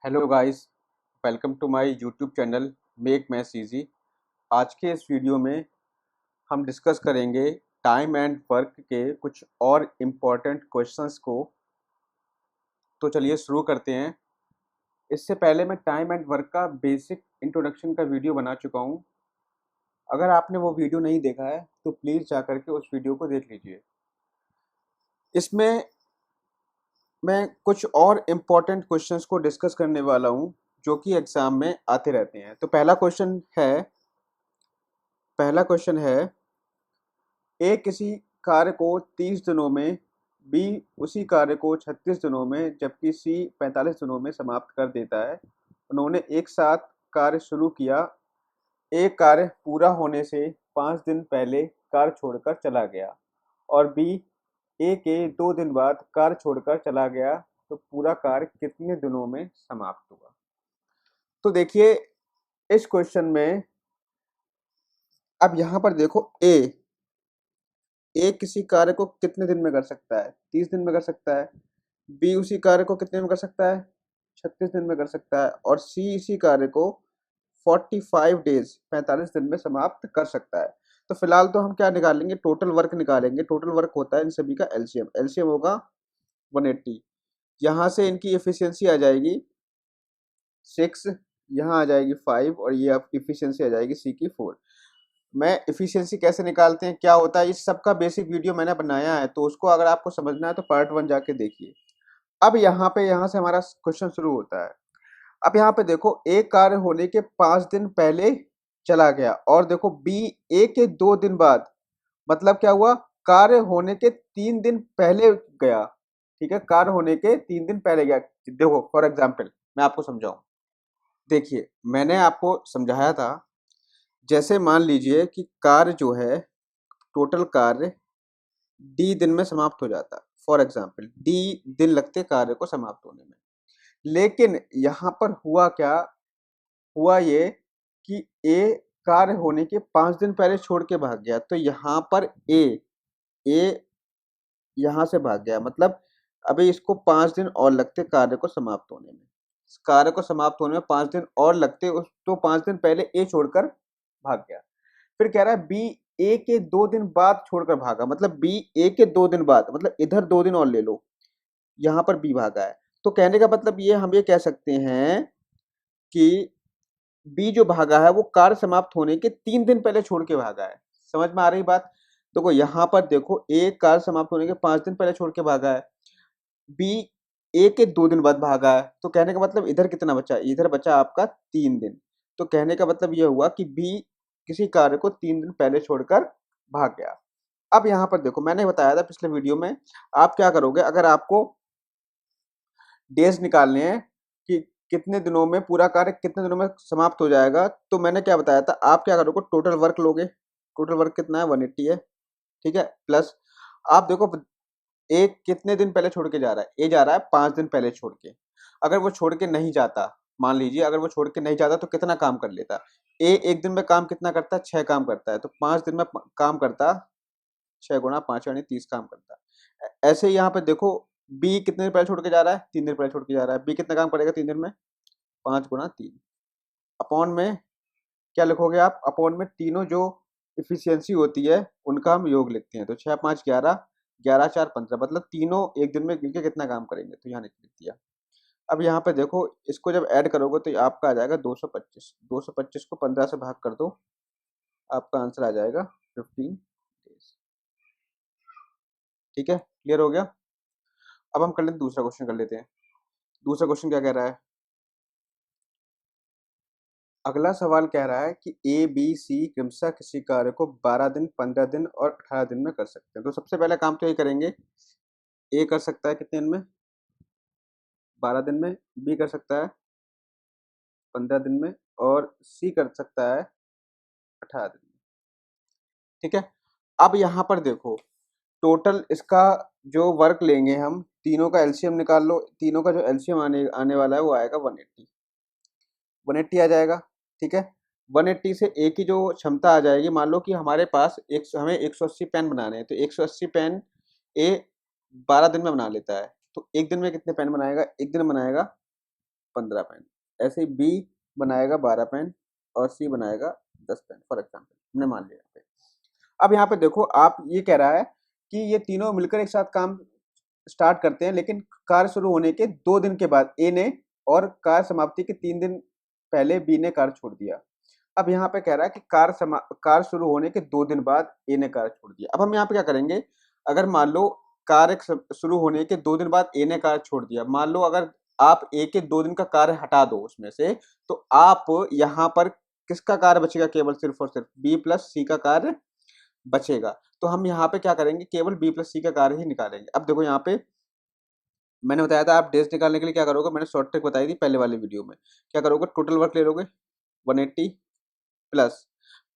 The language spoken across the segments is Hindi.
Hello guys, welcome to my YouTube channel make maths easy. आज के इस वीडियो में हम डिस्कस करेंगे टाइम एंड वर्क के कुछ और इम्पोर्टेंट क्वेश्चंस को। तो चलिए शुरू करते हैं। इससे पहले मैं टाइम एंड वर्क का बेसिक इंट्रोडक्शन का वीडियो बना चुका हूँ। अगर आपने वो वीडियो नहीं देखा है तो प्लीज़ जा करके उस वीडियो को देख लीजिए। इसमें मैं कुछ और इम्पोर्टेंट क्वेश्चंस को डिस्कस करने वाला हूँ जो कि एग्ज़ाम में आते रहते हैं। तो पहला क्वेश्चन है ए किसी कार्य को 30 दिनों में, बी उसी कार्य को 36 दिनों में, जबकि सी 45 दिनों में समाप्त कर देता है। उन्होंने एक साथ कार्य शुरू किया। ए कार्य पूरा होने से 5 दिन पहले कार्य छोड़कर चला गया और बी ए के 2 दिन बाद कार्य छोड़कर चला गया, तो पूरा कार्य कितने दिनों में समाप्त हुआ? तो देखिए, इस क्वेश्चन में अब यहाँ पर देखो, ए किसी कार्य को कितने दिन में कर सकता है? 30 दिन में कर सकता है। बी उसी कार्य को कितने में कर सकता है? 36 दिन में कर सकता है। और सी इसी कार्य को 45 डेज 45 दिन में समाप्त कर सकता है। तो फिलहाल तो हम क्या निकालेंगे? टोटल वर्क निकालेंगे। टोटल वर्क होता है इन सभी का एलसीएम। एलसीएम होगा 180। यहाँ से इनकी एफिशिएंसी आ जाएगी 6, यहाँ आ जाएगी 5 और ये एफिशिएंसी आ जाएगी सी की 4। मैं एफिशिएंसी कैसे निकालते हैं, क्या होता है, इस सब का बेसिक वीडियो मैंने बनाया है, तो उसको अगर आपको समझना है तो पार्ट 1 जाके देखिए। अब यहाँ से हमारा क्वेश्चन शुरू होता है। अब यहाँ पे देखो, ए कार्य होने के 5 दिन पहले चला गया और देखो बी ए के 2 दिन बाद, मतलब क्या हुआ? कार्य होने के 3 दिन पहले गया। ठीक है, कार्य होने के 3 दिन पहले गया। देखो फॉर एग्जाम्पल मैं आपको समझाऊं। देखिए, मैंने आपको समझाया था, जैसे मान लीजिए कि कार्य जो है, टोटल कार्य डी दिन में समाप्त हो जाता। फॉर एग्जाम्पल डी दिन लगते कार्य को समाप्त होने में। लेकिन यहाँ पर हुआ क्या? हुआ ये कि ए कार्य होने के 5 दिन पहले छोड़ के भाग गया। तो यहाँ पर ए यहाँ से भाग गया, मतलब अभी इसको 5 दिन और लगते कार्य को समाप्त होने में। कार्य को समाप्त होने में 5 दिन और लगते, उस तो 5 दिन पहले ए छोड़कर भाग गया। फिर कह रहा है बी ए के 2 दिन बाद छोड़कर भागा, मतलब बी ए के 2 दिन बाद, मतलब इधर 2 दिन और ले लो, यहाँ पर बी भागा है। तो कहने का मतलब ये हम ये कह सकते हैं कि बी जो भागा है वो कार्य समाप्त होने के 3 दिन पहले छोड़ के भागा है। समझ में आ रही बात? देखो यहाँ पर देखो, ए कार्य समाप्त होने के 5 दिन पहले छोड़ के भागा है, बी ए के 2 दिन बाद भागा है। तो कहने का मतलब इधर कितना बचा? इधर बचा आपका 3 दिन। तो कहने का मतलब ये हुआ कि बी किसी कार्य को 3 दिन पहले छोड़कर भाग गया। अब यहाँ पर देखो, मैंने बताया था पिछले वीडियो में, आप क्या करोगे अगर आपको डेज निकालने हैं कि कितने दिनों में पूरा कार्य कितने दिनों में समाप्त हो जाएगा, तो मैंने क्या बताया था, आप क्या करोगे? टोटल वर्क लोगे। टोटल वर्क कितना है? 180 है। ठीक है, प्लस आप देखो ए कितने दिन पहले छोड़ के जा रहा है? ए जा रहा है 5 दिन पहले छोड़ के। अगर वो छोड़ के नहीं जाता, मान लीजिए अगर वो छोड़ के नहीं जाता तो कितना काम कर लेता? ए एक दिन में काम कितना करता है? 6 काम करता है। तो 5 दिन में काम करता 6 गुणा 5 यानी 30 काम करता है। ऐसे ही यहाँ पे देखो, बी कितने दिन पहले छोड़ के जा रहा है? 3 दिन पहले छोड़ के जा रहा है। बी कितना काम करेगा 3 दिन में? 5 गुणा 3। अपॉन में क्या लिखोगे आप? अपॉन में तीनों जो इफिशियंसी होती है उनका हम योग लिखते हैं। तो 6 5 11, 11 4 15, मतलब तीनों एक दिन में मिलकर कितना काम करेंगे, तो यहाँ लिख दिया। अब यहाँ पे देखो, इसको जब ऐड करोगे तो आपका आ जाएगा 225। 225 को 15 से भाग कर दो, आपका आंसर आ जाएगा 15 डेज। ठीक है, क्लियर हो गया? अब हम कर लेते दूसरा क्वेश्चन कर लेते हैं। दूसरा क्वेश्चन क्या कह रहा है? अगला सवाल कह रहा है कि ए बी सी क्रमशः किसी कार्य को 12 दिन, 15 दिन और 18 दिन में कर सकते हैं। तो सबसे पहला काम तो ये करेंगे, ए कर सकता है कितने दिन में? 12 दिन में। बी कर सकता है 15 दिन में और सी कर सकता है 18 दिन में। ठीक है, अब यहाँ पर देखो, टोटल इसका जो वर्क लेंगे हम, तीनों का एलसीएम निकाल लो। तीनों का जो एलसीएम आने आने वाला है वो आएगा 180। 180 आ जाएगा। ठीक है, 180 से ए की जो क्षमता आ जाएगी, मान लो कि हमारे पास हमें 180 पेन बनाने हैं, तो 180 पेन ए 12 दिन में बना लेता है। तो एक दिन में कितने पेन बनाएगा? एक दिन बनाएगा 15 पेन। ऐसे ही बी बनाएगा 12 पेन और सी बनाएगा 10 पेन, फॉर एग्जाम्पल हमने मान लिया। यहाँ पे अब यहाँ पे देखो, आप ये कह रहा है कि ये तीनों मिलकर एक साथ काम स्टार्ट करते हैं, लेकिन कार्य शुरू होने के 2 दिन के बाद ए ने और कार्य समाप्ति के 3 दिन पहले बी ने कार्य छोड़ दिया। अब यहाँ पे कह रहा है कि कार्य शुरू होने के 2 दिन बाद ए ने कार्य छोड़ दिया। अब हम यहाँ पे क्या करेंगे, अगर मान लो कार्य शुरू होने के 2 दिन बाद ए ने कार्य छोड़ दिया, मान लो अगर आप ए के 2 दिन का कार्य हटा दो उसमें से, तो आप यहाँ पर किसका कार्य बचेगा, केवल सिर्फ और सिर्फ बी प्लस सी का कार्य बचेगा। तो हम यहाँ पे क्या करेंगे, केवल बी प्लस सी का कार्य ही निकालेंगे। अब देखो यहाँ पे मैंने बताया था, आप डेज निकालने के लिए क्या करोगे, मैंने शॉर्ट ट्रिक बताई थी पहले वाली वीडियो में। क्या करोगे, टोटल वर्क ले लोगे 180 प्लस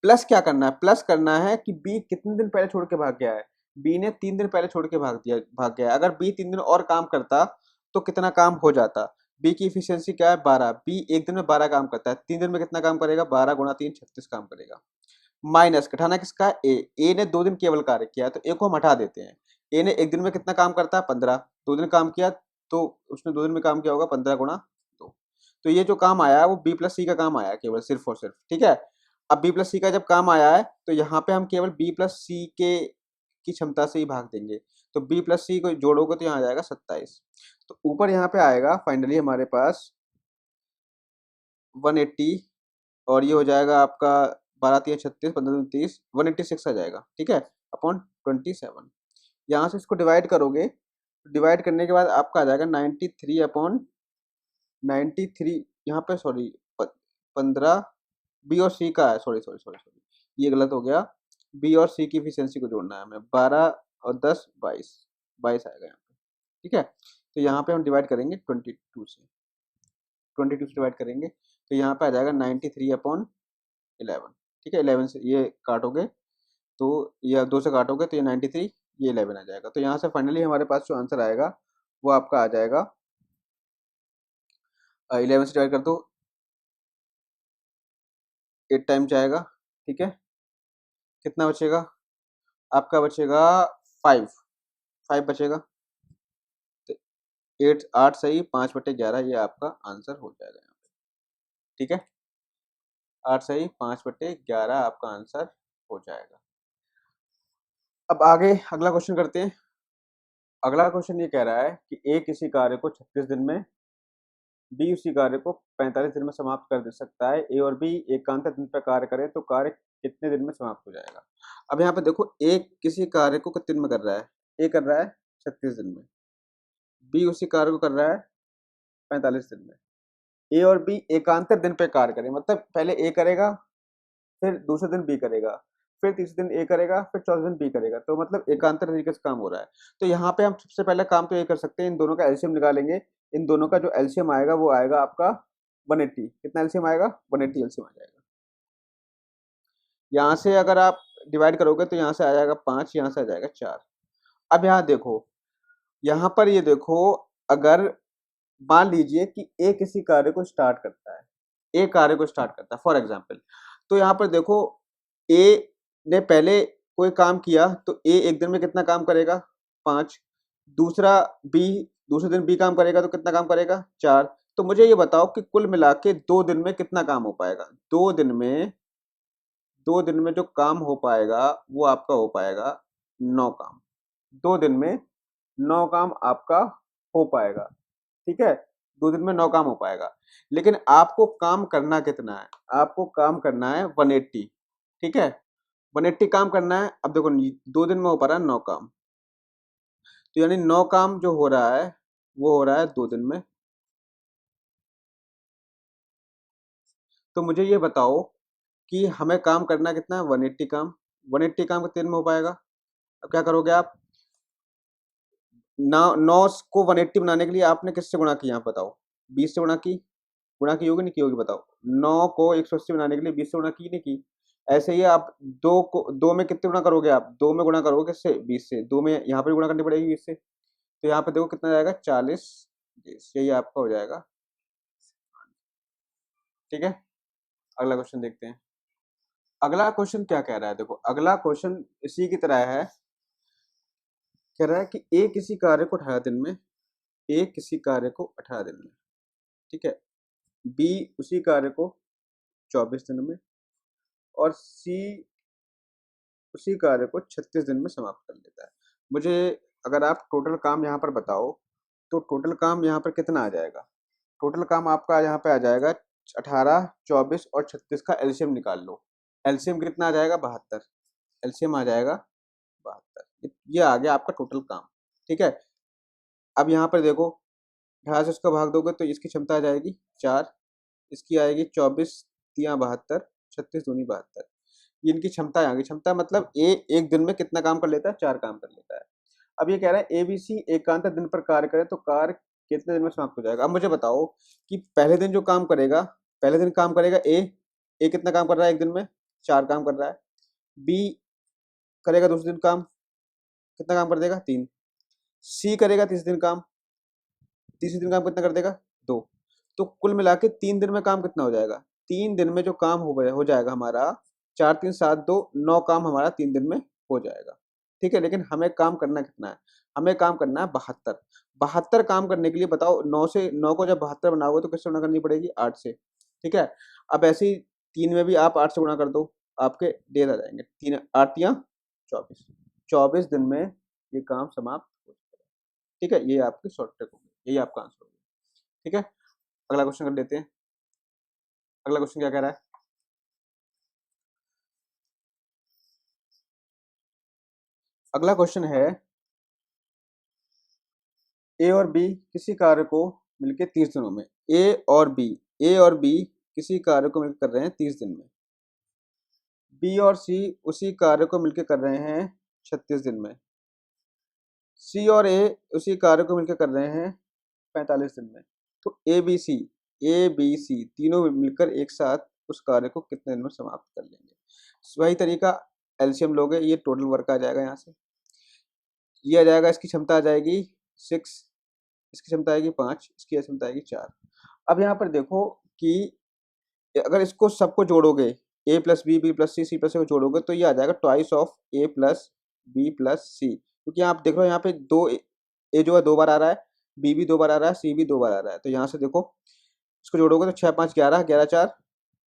प्लस क्या करना है, प्लस करना है कि बी कितने दिन पहले छोड़ के भाग गया है। बी ने 3 दिन पहले छोड़ के भाग गया है। अगर बी 3 दिन और काम करता तो कितना काम हो जाता। बी की इफिशियंसी क्या है 12, बी एक दिन में 12 काम करता है, 3 दिन में कितना काम करेगा, 12 गुणा 3 36 काम करेगा। माइनस घटाना किसका है, ए ने 2 दिन केवल कार्य किया, तो ए को हम हटा देते हैं। ए ने एक दिन में कितना काम करता है 15, 2 दिन काम किया तो उसने 2 दिन में काम किया होगा 15 गुणा 2। तो ये जो काम आया है वो बी प्लस सी का काम आया है केवल सिर्फ और सिर्फ, ठीक है। अब बी प्लस सी का जब काम आया है तो यहाँ पे हम केवल बी प्लस सी के की क्षमता से ही भाग देंगे। तो बी प्लस सी को जोड़ोगे तो यहाँ आ जाएगा 27। तो ऊपर यहाँ पे आएगा फाइनली हमारे पास 180 और ये हो जाएगा आपका 12 3 36 15 2 30 186 आ जाएगा, ठीक है, अपॉन 27। यहाँ से इसको डिवाइड करोगे, डिवाइड करने के बाद आपका आ जाएगा 93 अपॉन 93। यहाँ पे सॉरी 15 बी और सी का है, सॉरी सॉरी सॉरी सॉरी ये गलत हो गया। बी और सी की इफिशियंसी को जोड़ना है हमें, 12 और 10 22 आएगा यहाँ पे, ठीक है। तो यहाँ पे हम डिवाइड करेंगे 22 से, 22 से डिवाइड करेंगे तो यहाँ पे आ जाएगा 93 अपॉन 11, ठीक है। 11 से ये काटोगे तो या 2 से काटोगे तो ये 93, ये 11 आ जाएगा। तो यहाँ से फाइनली हमारे पास जो आंसर आएगा वो आपका आ जाएगा 11 से डिवाइड कर दो 8 टाइम जाएगा, ठीक है। कितना बचेगा आपका, बचेगा 5 बचेगा। तो 8 8 सही 5/11 ये आपका आंसर हो जाएगा यहाँ पे, ठीक है। 8 सही 5/11 आपका आंसर हो जाएगा। अब आगे अगला क्वेश्चन करते हैं। अगला क्वेश्चन ये कह रहा है कि ए किसी कार्य को 36 दिन में, बी उसी कार्य को 45 दिन में समाप्त कर दे सकता है। ए और बी एकांतर दिन पर कार्य करें तो कार्य कितने दिन में समाप्त हो जाएगा। अब यहाँ पे देखो, ए किसी कार्य को कितने दिन में कर रहा है, ए कर रहा है 36 दिन में, बी उसी कार्य को कर रहा है 45 दिन में। ए और बी एकांतर दिन पे कार्य करें, मतलब पहले ए करेगा, फिर दूसरे दिन बी करेगा, फिर तीसरे दिन ए करेगा, फिर चौथे दिन बी करेगा। तो मतलब एकांतर तरीके से काम हो रहा है। तो यहाँ पे हम सबसे पहले काम तो ये कर सकते हैं, इन दोनों का एलसीएम निकालेंगे। इन दोनों का जो एलसीएम आएगा वो आएगा आपका 180। कितना एलसीएम आएगा, 180 एलसीएम आ जाएगा। यहाँ से अगर आप डिवाइड करोगे तो यहाँ से आ जाएगा 5, यहाँ से आ जाएगा 4। अब यहाँ देखो, यहाँ पर ये देखो, अगर मान लीजिए कि ए किसी कार्य को स्टार्ट करता है, ए कार्य को स्टार्ट करता है फॉर एग्जाम्पल, तो यहाँ पर देखो ए ने पहले कोई काम किया तो ए एक दिन में कितना काम करेगा 5, दूसरा बी दूसरे दिन बी काम करेगा तो कितना काम करेगा 4। तो मुझे ये बताओ कि कुल मिला के 2 दिन में कितना काम हो पाएगा। 2 दिन में जो काम हो पाएगा वो आपका हो पाएगा 9 काम। 2 दिन में 9 काम आपका हो पाएगा, ठीक है। 2 दिन में 9 काम हो पाएगा, लेकिन आपको काम करना कितना है, आपको काम करना है 180, ठीक है। 180 काम करना है। अब देखो 2 दिन में हो पा रहा है 9 काम, तो यानी 9 काम जो हो रहा है वो हो रहा है 2 दिन में। तो मुझे ये बताओ कि हमें काम करना कितना है 180 काम। 180 काम कितने दिन में हो पाएगा। अब क्या करोगे आप, 9 को 180 बनाने के लिए आपने किससे गुणा किया बताओ, 20 से गुणा की होगी नहीं की होगी बताओ। 9 को 180 बनाने के लिए 20 से गुणा की नहीं की। ऐसे ही आप 2 में कितने गुणा करोगे, आप 2 में गुणा करोगे किससे 20 से, 2 में यहाँ पर गुणा करनी पड़ेगी 20 से। तो यहाँ पे देखो कितना जाएगा 40, यही आपका हो जाएगा, ठीक है। अगला क्वेश्चन देखते हैं। अगला क्वेश्चन क्या कह रहा है, देखो अगला क्वेश्चन इसी की तरह है। कह रहा है कि ए किसी कार्य को 18 दिन में, ए किसी कार्य को 18 दिन में, ठीक है। बी उसी कार्य को 24 दिन में और सी उसी कार्य को 36 दिन में समाप्त कर लेता है। मुझे अगर आप टोटल काम यहाँ पर बताओ तो टोटल काम यहाँ पर कितना आ जाएगा? टोटल काम आपका यहाँ पे आ जाएगा 18, 24 और 36 का एलसीएम निकाल लो। एलसीएम कितना आ जाएगा? 72। एलसीएम आ जाएगा 72। ये आ गया आपका टोटल काम। ठीक है, अब यहाँ पर देखो 18 से उसका भाग दोगे तो इसकी क्षमता आ जाएगी 4, इसकी आएगी 24 तिया 72, 36 दूनी 72। ये इनकी क्षमता आ गई। क्षमता मतलब ए एक दिन में कितना काम कर लेता है? 4 काम कर लेता है। अब ये कह रहा है एबीसी एकांतर दिन पर कार्य करे तो कार्य कितने दिन में समाप्त हो जाएगा? अब मुझे बताओ कि पहले दिन जो काम करेगा, पहले दिन काम करेगा ए कितना काम कर रहा है एक दिन में? 4 काम कर रहा है। बी करेगा दूसरे दिन काम, कितना काम कर देगा? 3। सी करेगा तीसरे दिन काम, तीसरे दिन काम कितना कर देगा? 2। तो कुल मिला के 3 दिन में काम कितना हो जाएगा? 3 दिन में जो काम हो जाएगा हमारा 4 3 7 2 9 काम हमारा 3 दिन में हो जाएगा। ठीक है, लेकिन हमें काम करना कितना है? हमें काम करना है 72। 72 काम करने के लिए बताओ 9 से 9 को जब 72 बनाओगे तो किससे गुणा करनी पड़ेगी? 8 से। ठीक है, अब ऐसे ही 3 में भी आप 8 से गुणा कर दो, आपके डेढ़ आ जाएंगे। 3 8 या 24, 24 दिन में ये काम समाप्त हो जाएगा। ठीक है, ये आपकी शॉर्ट ट्रिक होगी, यही आपका आंसर होगा। ठीक है, अगला क्वेश्चन कर लेते हैं। अगला क्वेश्चन क्या कह रहा है? अगला क्वेश्चन है ए और बी किसी कार्य को मिलके 30 दिनों में ए और बी किसी कार्य को मिलकर कर रहे हैं 30 दिन में। बी और सी उसी कार्य को मिलकर कर रहे हैं 36 दिन में। सी और ए उसी कार्य को मिलकर कर रहे हैं 45 दिन में। तो ए बी सी तीनों मिलकर एक साथ उस कार्य को कितने दिन में समाप्त कर लेंगे? वही तरीका, एलसीएम लोगे, ये टोटल वर्क आ जाएगा यहाँ से। ये आ जाएगा, इसकी क्षमता आ जाएगी 6, इसकी क्षमता आएगी 5, इसकी क्षमता आएगी 4। अब यहाँ पर देखो कि अगर इसको सबको जोड़ोगे A plus B plus C plus A को जोड़ोगे तो ये आ जाएगा twice of A plus B plus C. क्योंकि आप देख लो यहाँ पे दो ए जो है 2 बार आ रहा है, बी भी 2 बार आ रहा है, सी भी 2 बार आ रहा है। तो यहाँ से देखो इसको जोड़ोगे तो 6 5 11, 11 4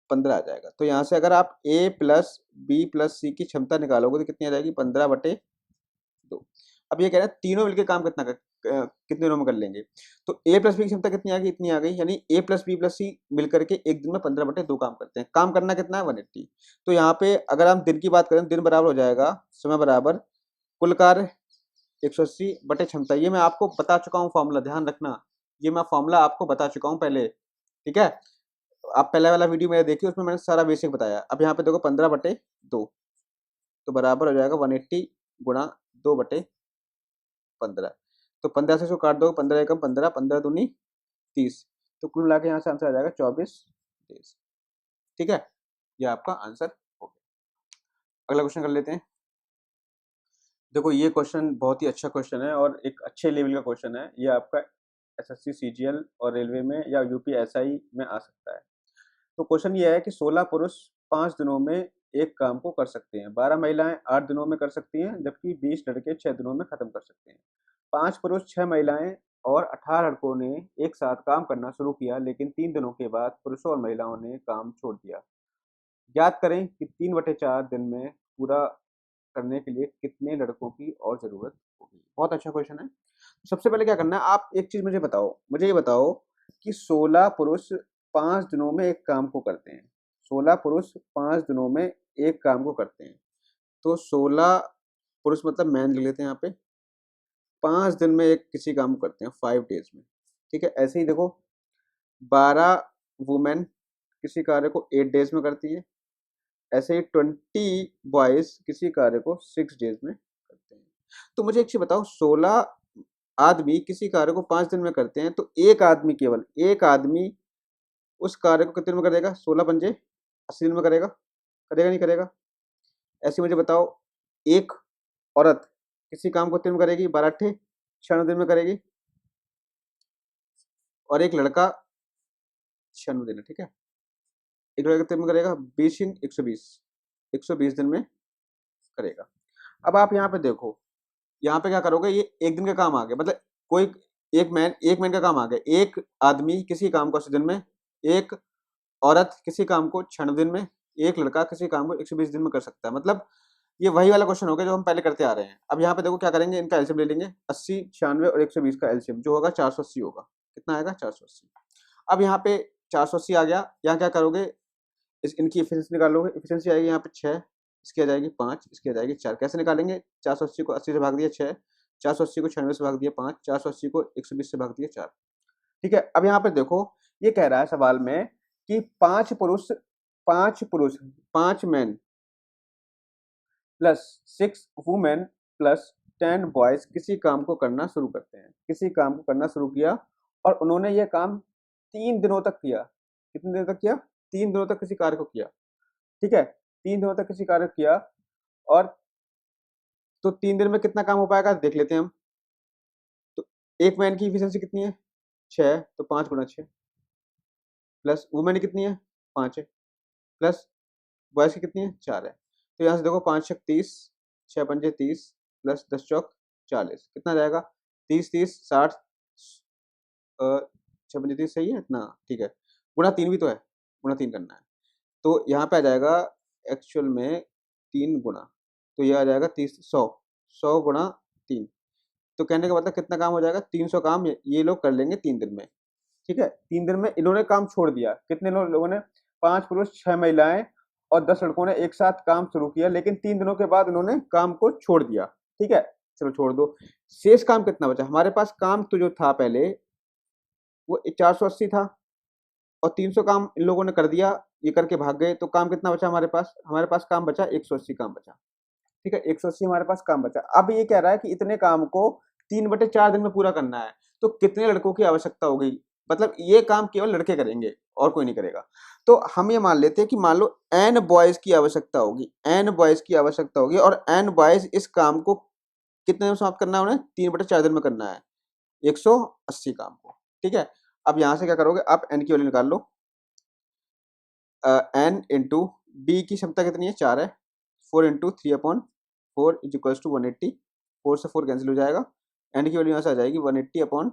15 आ जाएगा। तो यहाँ से अगर आप ए प्लस बी प्लस सी की क्षमता निकालोगे तो कितनी आ जाएगी? 15/2। अब ये कह रहे हैं तीनों मिलकर काम कितने दिनों में कर लेंगे? तो ए प्लस बी की क्षमता कितनी आ गई? इतनी आ गई, यानी ए प्लस बी प्लस सी मिलकर के एक दिन में 15/2 काम करते हैं। काम करना कितना है? 180। तो यहाँ पे अगर हम दिन की बात करें, दिन बराबर हो जाएगा समय बराबर कुल कार्य 180 क्षमता। ये मैं आपको बता चुका हूँ फॉर्मूला, ध्यान रखना, ये मैं फॉर्मूला आपको बता चुका हूँ पहले। ठीक है, आप पहले वाला वीडियो मेरे देखिए, उसमें मैंने सारा बेसिक बताया। अब यहाँ पे देखो 15/2 तो बराबर हो जाएगा 180 गुणा 2/15। तो 15 से इसको काट दो, 15 एकम 15, 15 दूनी 30। तो कुल मिला के यहाँ से आंसर आ जाएगा 24 डेज। ठीक है, ये आपका आंसर हो गया। अगला क्वेश्चन कर लेते हैं। देखो ये क्वेश्चन बहुत ही अच्छा क्वेश्चन है और एक अच्छे लेवल का क्वेश्चन है। ये आपका एसएससी सीजीएल और रेलवे में या यूपी एसआई में आ सकता है। तो क्वेश्चन ये है कि 16 पुरुष 5 दिनों में एक काम को कर सकते हैं, 12 महिलाएं 8 दिनों में कर सकती हैं, जबकि 20 लड़के 6 दिनों में खत्म कर सकते हैं। 5 पुरुष 6 महिलाएं और 18 लड़कों ने एक साथ काम करना शुरू किया, लेकिन 3 दिनों के बाद पुरुषों और महिलाओं ने काम छोड़ दिया। ज्ञात करें कि 3/4 दिन में पूरा करने के लिए कितने लड़कों की और जरूरत होगी। बहुत अच्छा क्वेश्चन है। सबसे पहले क्या करना है, आप एक चीज मुझे ये बताओ कि 16 पुरुष 5 दिनों में एक काम को करते हैं। 16 पुरुष 5 दिनों में एक काम को करते हैं। तो 16 पुरुष मतलब मैन ले लेते हैं यहाँ पे, 5 दिन में एक किसी काम को करते हैं, 5 डेज में। ठीक है, ऐसे ही देखो 12 वुमेन किसी कार्य को 8 डेज में करती है। ऐसे ही 20 बॉयज किसी कार्य को 6 डेज में करते हैं। तो मुझे एक चीज बताओ, 16 आदमी किसी कार्य को 5 दिन में करते हैं, तो केवल एक आदमी उस कार्य को कितने दिन में कर देगा? 16 पंजे 80 दिन में करेगा, करेगा नहीं करेगा? ऐसे मुझे बताओ, एक औरत किसी काम को कितने दिन में करेगी? 12 अट्ठे 96 दिन में करेगी, और एक लड़का 96 दिन है। ठीक है, एक लड़का कितने दिन में करेगा? 20 × 120, 120 दिन में करेगा। अब आप यहाँ पे देखो, यहाँ पे क्या करोगे, ये एक दिन का काम आ गया, मतलब कोई एक मैन का काम आ गया। एक आदमी किसी काम को 80 दिन में, एक औरत किसी काम को 96 दिन में, एक लड़का किसी काम को 120 दिन में कर सकता है। मतलब ये वही वाला क्वेश्चन हो गया जो हम पहले करते आ रहे हैं। अब यहाँ पे देखो क्या करेंगे, इनका एलसीएम ले लेंगे। 80, 96 और 120 का एलसीएम जो होगा 480 होगा। कितना आएगा? 480। अब यहाँ पे 480 आ गया। यहाँ क्या करोगे, इनकी एफिशिएंसी निकालोगे। एफिशिएंसी आएगी यहाँ पे 6, इसकी आ जाएगी 5, इसकी आ जाएगी 4। कैसे निकालेंगे? 480 को 80 से भाग दिया 6, 480 को 96 से भाग दिया 5, 480 को 120 से भाग दिया 4। ठीक है। अब यहाँ पे देखो ये कह रहा है सवाल में कि 5 पुरुष, 5 man plus 6 women plus 10 boys किसी काम को करना शुरू करते हैं। किसी काम को करना शुरू किया और उन्होंने ये काम 3 दिनों तक किया। कितने दिनों तक किया? 3 दिनों तक किसी कार्य को किया। ठीक है, 3 दिनों तक किसी कार्य को किया। और तो 3 दिन में कितना काम हो पाएगा देख लेते हैं हम। तो एक मैन की एफिशिएंसी कितनी है? 6, तो 5 गुना 6 प्लस वुमेन कितनी है? 5 है, प्लस बॉयज की कितनी है? 4 है। तो यहाँ से देखो 5 छक 30, 6 पंजे 30 प्लस 10 चौक 40। कितना जाएगा? 30 30 60, 6 पंजे 30 सही है इतना? ठीक है। गुणा 3 भी तो है, गुणा 3 करना है। तो यहाँ पे आ जाएगा एक्चुअल में 3 गुणा, तो ये आ जाएगा 30, 100 गुणा 3। तो कहने का मतलब कितना काम हो जाएगा? 300 काम ये लोग कर लेंगे 3 दिन में। ठीक है, 3 दिन में इन्होंने काम छोड़ दिया। कितने लोगों ने? 5 पुरुष 6 महिलाएं और 10 लड़कों ने एक साथ काम शुरू किया, लेकिन 3 दिनों के बाद इन्होंने काम को छोड़ दिया। ठीक है, चलो छोड़ दो। शेष काम कितना बचा? हमारे पास काम तो जो था पहले वो 480 था और 300 काम इन लोगों ने कर दिया, ये करके भाग गए। तो काम कितना बचा हमारे पास? हमारे पास काम बचा 180 काम बचा। ठीक है, 180 हमारे पास काम बचा। अब ये कह रहा है कि इतने काम को 3/4 दिन में पूरा करना है। तो कितने लड़कों की आवश्यकता होगी? मतलब ये काम केवल लड़के करेंगे और कोई नहीं करेगा। तो हम ये मान लेते हैं कि मान लो n बॉयज की आवश्यकता होगी, n बॉयज की आवश्यकता होगी और n बॉयज इस काम को कितने में समाप्त करना है? उन्हें 3/4 दिन में करना है, 180 काम को। ठीक है, अब यहां से क्या करोगे? आप n की वैल्यू निकाल लो। n इंटू बी की क्षमता कितनी है? 4 है। 4 इंटू 3/4 इज इक्वल्स टू 180। 4 से 4 कैंसिल हो जाएगा। n की वैल्यू यहाँ से आ जाएगी 180/3,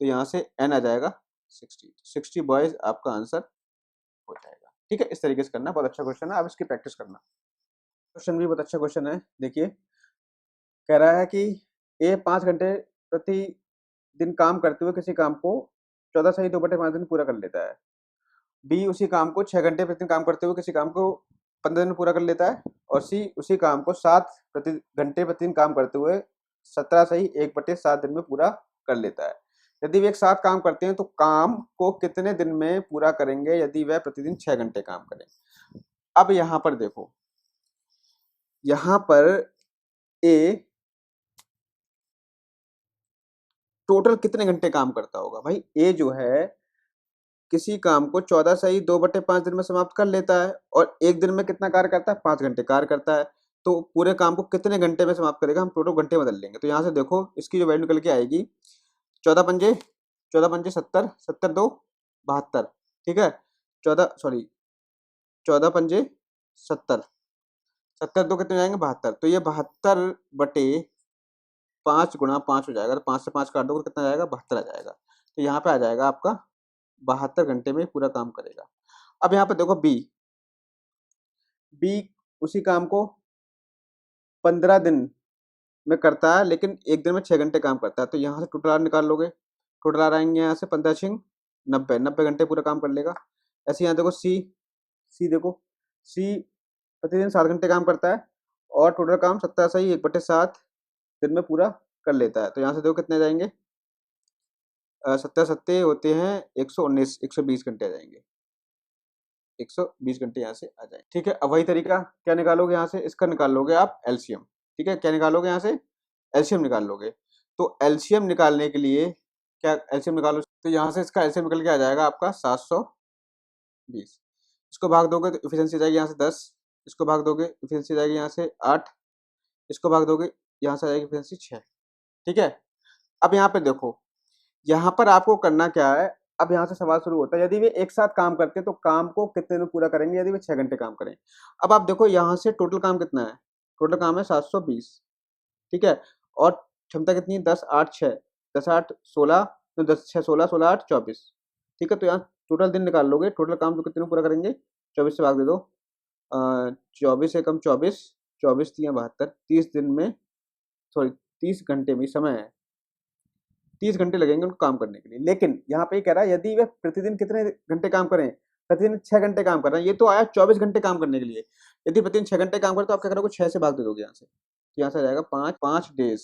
तो यहाँ से n आ जाएगा 60। 60 बॉयज आपका आंसर हो जाएगा। ठीक है, इस तरीके से करना। बहुत अच्छा क्वेश्चन है, आप इसकी प्रैक्टिस करना। क्वेश्चन भी बहुत अच्छा क्वेश्चन है। देखिए कह रहा है कि ए 5 घंटे प्रति दिन काम करते हुए किसी काम को 14 सही 2/5 दिन पूरा कर लेता है। बी उसी काम को 6 घंटे प्रति दिन काम करते हुए किसी काम को 15 दिन में पूरा कर लेता है। और सी उसी काम को 7 घंटे प्रतिदिन काम करते हुए 17 सही 1/7 दिन में पूरा कर लेता है। यदि वे एक साथ काम करते हैं तो काम को कितने दिन में पूरा करेंगे यदि वह प्रतिदिन 6 घंटे काम करें? अब यहां पर देखो, यहां पर ए टोटल कितने घंटे काम करता होगा? भाई ए जो है किसी काम को 14 सही 2/5 दिन में समाप्त कर लेता है और एक दिन में कितना कार्य करता है? 5 घंटे कार्य करता है। तो पूरे काम को कितने घंटे में समाप्त करेगा? हम टोटल घंटे बदल लेंगे। तो यहाँ से देखो इसकी जो वैल्यू निकल के आएगी 14 पंजे 70, 70 दो 72। ठीक है, 14 पंजे 70, 70 दो कितने जाएंगे? 72। तो ये 72/5 गुणा 5 हो जाएगा। तो 5 से 5 काट दो कितना जाएगा? 72 आ जाएगा। तो यहाँ पे आ जाएगा आपका 72 घंटे में पूरा काम करेगा। अब यहाँ पे देखो बी उसी काम को 15 दिन में करता है लेकिन एक दिन में 6 घंटे काम करता है। तो यहाँ से टोटल आर निकाल लोगे। टोटल आर आएंगे यहाँ से 15 छिंग 90 घंटे पूरा काम कर लेगा। ऐसे यहाँ देखो सी देखो सी प्रतिदिन 7 घंटे काम करता है और टोटल काम 17 सही 1/7 दिन में पूरा कर लेता है। तो यहाँ से देखो कितने जाएंगे? 70 सत्ते होते हैं 119, 120 घंटे आ जाएंगे। 120 घंटे यहाँ से आ जाए। ठीक है, अब वही तरीका क्या निकालोगे यहाँ से? इसका निकाल लोगे आप एलसीएम। ठीक है, क्या निकालोगे यहाँ से? एलसीएम निकाल लोगे। तो एलसीएम निकालने के लिए क्या एलसीएम निकालो? तो यहाँ से इसका एलसीएम निकल के आ जाएगा आपका 720। इसको भाग दोगे तो इफिशियंसी जाएगी यहाँ से 10, इसको भाग दोगे इफिशियंसी जाएगी यहाँ से 8, इसको भाग दोगे यहाँ से आ जाएगी इफिशियंसी 6। ठीक है, अब यहाँ पे देखो, यहाँ पर आपको करना क्या है? अब यहाँ से सवाल शुरू होता है यदि वे एक साथ काम करते हैं तो काम को कितने में पूरा करेंगे यदि वे 6 घंटे काम करें? अब आप देखो यहाँ से टोटल काम कितना है? टोटल काम है 720। ठीक है, और क्षमता कितनी है? 10 8 6, 10 8 16 तो 10 6 16 16 8 24, ठीक है। तो यहाँ टोटल दिन निकाल लोगे, टोटल काम तो कितने में पूरा करेंगे, 24 से भाग दे दो, 24 एकम 24, 24 तियां 72, 30 दिन में, सॉरी 30 घंटे में समय है, 30 घंटे लगेंगे उनको काम करने के लिए। लेकिन यहाँ पे कह रहा है यदि वह प्रतिदिन कितने घंटे काम करें, प्रतिदिन 6 घंटे काम कर रहे हैं, ये तो आया 24 घंटे काम करने के लिए। यदि प्रतिदिन 6 घंटे काम करें तो आप क्या करोगे, 6 से भाग दे दोगे यहाँ से, तो यहाँ से आ जाएगा 5 डेज,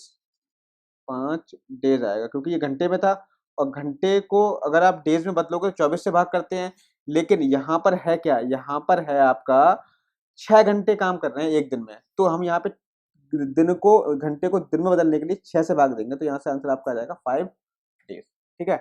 5 डेज आएगा, क्योंकि ये घंटे में था। और घंटे को अगर आप डेज में बदलोगे तो 24 से भाग करते हैं, लेकिन यहाँ पर है क्या, यहाँ पर है आपका 6 घंटे काम कर रहे हैं एक दिन में, तो हम यहाँ पे दिन को, घंटे को दिन में बदलने के लिए 6 से भाग देंगे, तो यहाँ से आंसर आपका आ जाएगा 5 डेज, ठीक है।